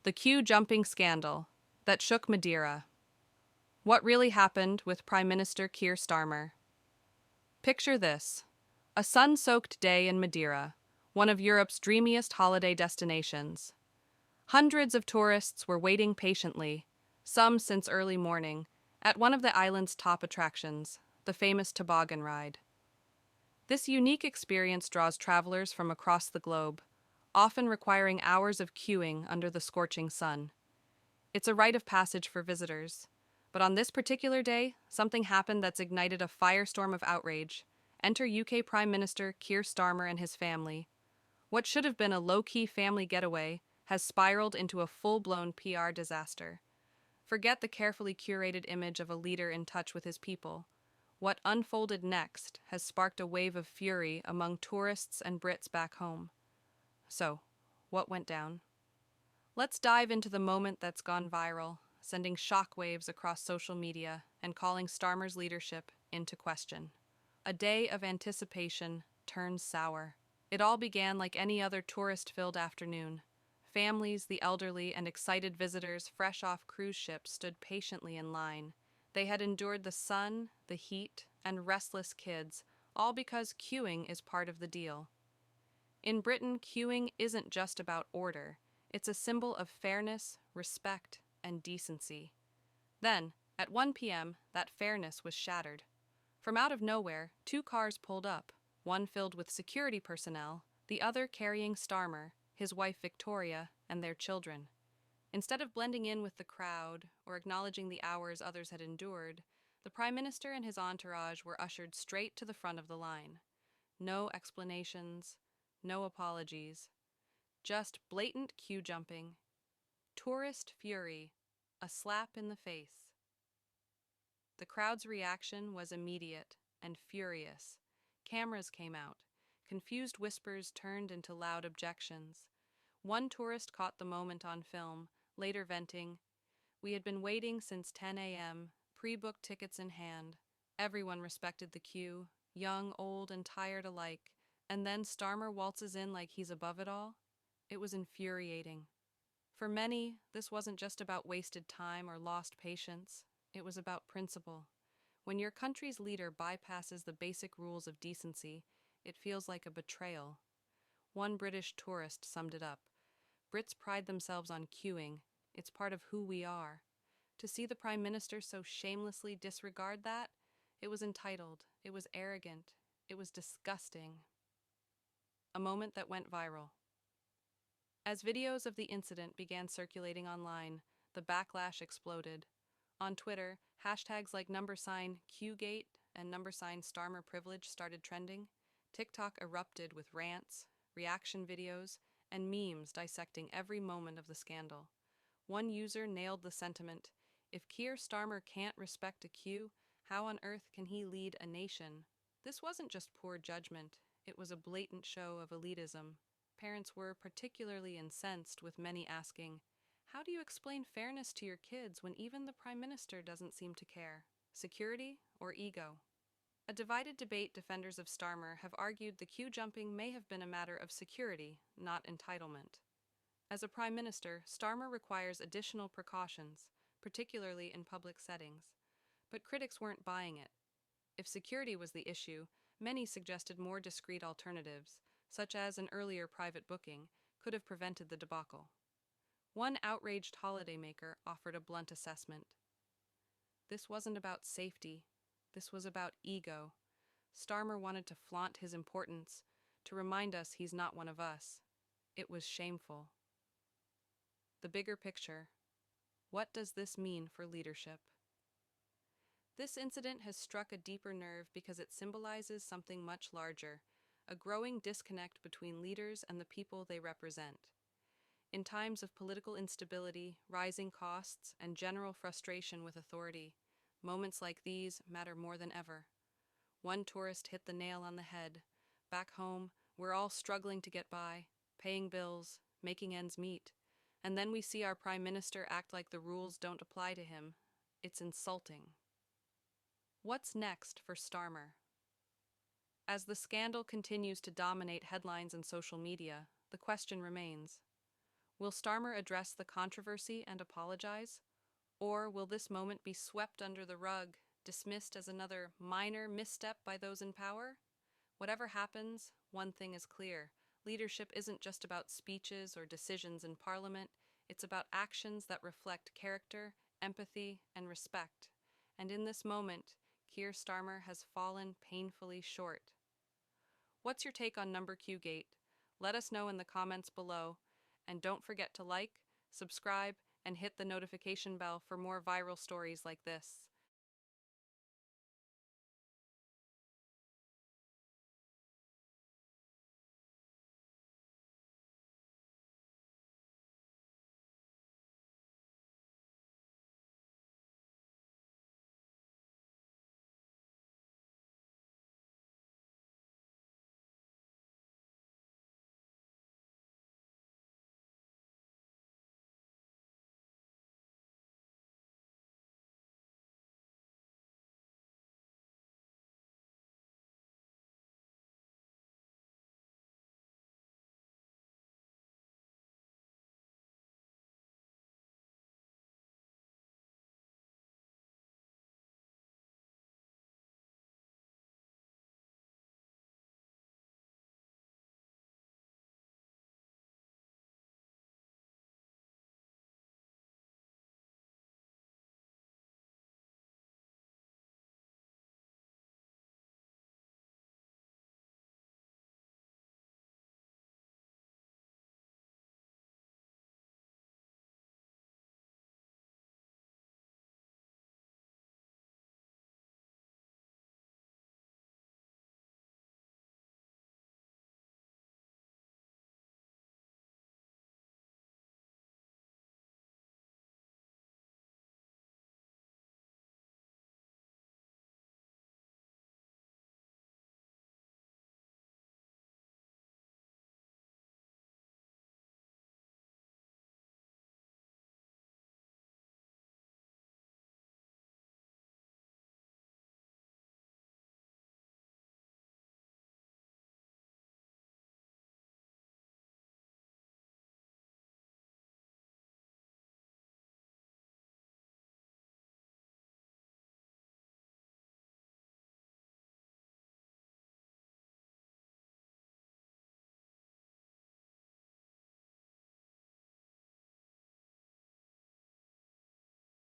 The queue jumping scandal that shook Madeira. What really happened with Prime Minister Keir Starmer? Picture this: a sun soaked day in Madeira, one of Europe's dreamiest holiday destinations. Hundreds of tourists were waiting patiently, some since early morning, at one of the island's top attractions, the famous toboggan ride. This unique experience draws travelers from across the globe, often requiring hours of queuing under the scorching sun. It's a rite of passage for visitors. But on this particular day, something happened that's ignited a firestorm of outrage. Enter UK Prime Minister Keir Starmer and his family. What should have been a low-key family getaway has spiraled into a full-blown PR disaster. Forget the carefully curated image of a leader in touch with his people. What unfolded next has sparked a wave of fury among tourists and Brits back home. So, what went down? Let's dive into the moment that's gone viral, sending shockwaves across social media and calling Starmer's leadership into question. A day of anticipation turns sour. It all began like any other tourist-filled afternoon. Families, the elderly, and excited visitors fresh off cruise ships stood patiently in line. They had endured the sun, the heat, and restless kids, all because queuing is part of the deal. In Britain, queuing isn't just about order. It's a symbol of fairness, respect, and decency. Then, at 1 p.m., that fairness was shattered. From out of nowhere, two cars pulled up, one filled with security personnel, the other carrying Starmer, his wife Victoria, and their children. Instead of blending in with the crowd or acknowledging the hours others had endured, the Prime Minister and his entourage were ushered straight to the front of the line. No explanations, no apologies, just blatant queue jumping. Tourist fury, a slap in the face. The crowd's reaction was immediate and furious. Cameras came out. Confused whispers turned into loud objections. One tourist caught the moment on film, later venting, "We had been waiting since 10 a.m., pre-booked tickets in hand. Everyone respected the queue, young, old, and tired alike. And then Starmer waltzes in like he's above it all?" It was infuriating. For many, this wasn't just about wasted time or lost patience. It was about principle. When your country's leader bypasses the basic rules of decency, it feels like a betrayal. One British tourist summed it up. Brits pride themselves on queuing. It's part of who we are. To see the Prime Minister so shamelessly disregard that, it was entitled, it was arrogant, it was disgusting. A moment that went viral. As videos of the incident began circulating online, the backlash exploded. On Twitter, hashtags like #QGate and #Starmer privilege started trending. TikTok erupted with rants, reaction videos, and memes dissecting every moment of the scandal. One user nailed the sentiment: if Keir Starmer can't respect a queue, how on earth can he lead a nation? This wasn't just poor judgment, it was a blatant show of elitism. Parents were particularly incensed, with many asking, "How do you explain fairness to your kids when even the Prime Minister doesn't seem to care? Security or ego?" A divided debate. Defenders of Starmer have argued the queue jumping may have been a matter of security, not entitlement. As a Prime Minister, Starmer requires additional precautions, particularly in public settings. But critics weren't buying it. If security was the issue, many suggested more discreet alternatives, such as an earlier private booking, could have prevented the debacle. One outraged holidaymaker offered a blunt assessment. This wasn't about safety, this was about ego. Starmer wanted to flaunt his importance, to remind us he's not one of us. It was shameful. The bigger picture. What does this mean for leadership? This incident has struck a deeper nerve because it symbolizes something much larger, a growing disconnect between leaders and the people they represent. In times of political instability, rising costs, and general frustration with authority, moments like these matter more than ever. One tourist hit the nail on the head. Back home, we're all struggling to get by, paying bills, making ends meet. And then we see our Prime Minister act like the rules don't apply to him. It's insulting. What's next for Starmer? As the scandal continues to dominate headlines and social media, the question remains: Will Starmer address the controversy and apologize? Or will this moment be swept under the rug, dismissed as another minor misstep by those in power? Whatever happens, one thing is clear. Leadership isn't just about speeches or decisions in Parliament, it's about actions that reflect character, empathy, and respect. And in this moment, Keir Starmer has fallen painfully short. What's your take on Number Q Gate? Let us know in the comments below. And don't forget to like, subscribe, and hit the notification bell for more viral stories like this.